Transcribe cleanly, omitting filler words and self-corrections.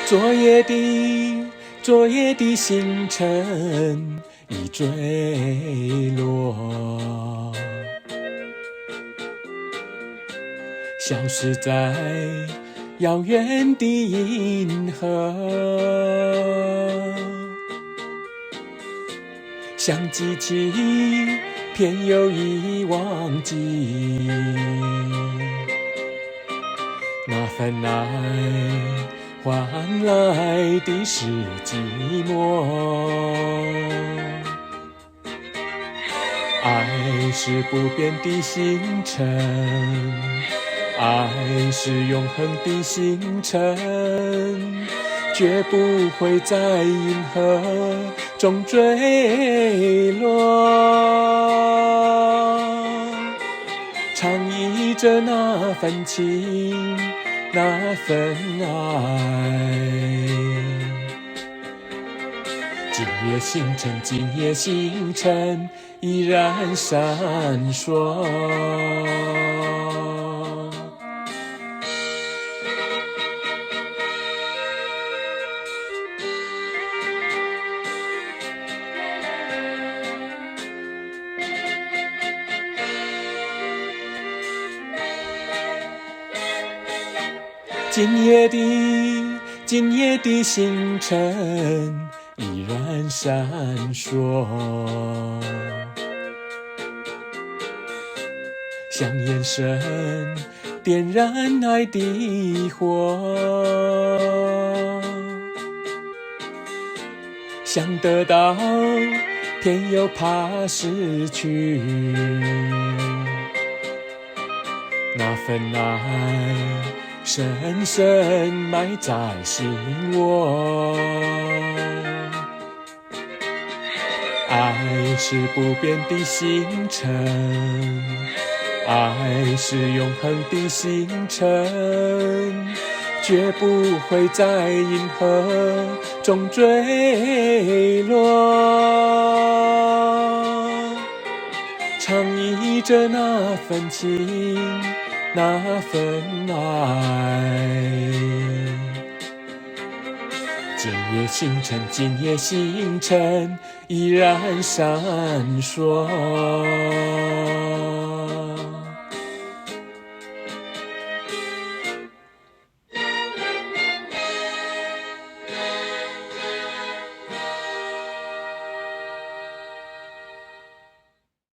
昨夜的星辰已坠落，消失在遥远的银河，像记起偏又已忘记那份爱换来的是寂寞。爱是不变的星辰，爱是永恒的星辰，绝不会在银河中坠落。唱忆着那份情，那份爱。今夜星辰，今夜星辰依然闪烁。今夜的星辰依然闪烁，像眼神点燃爱的火，想得到偏又怕失去，那份爱深深埋在心窝。爱是不变的星辰，爱是永恒的星辰，绝不会在银河中坠落。唱忆着那份情，那份爱。今夜星辰，今夜星辰依然闪烁。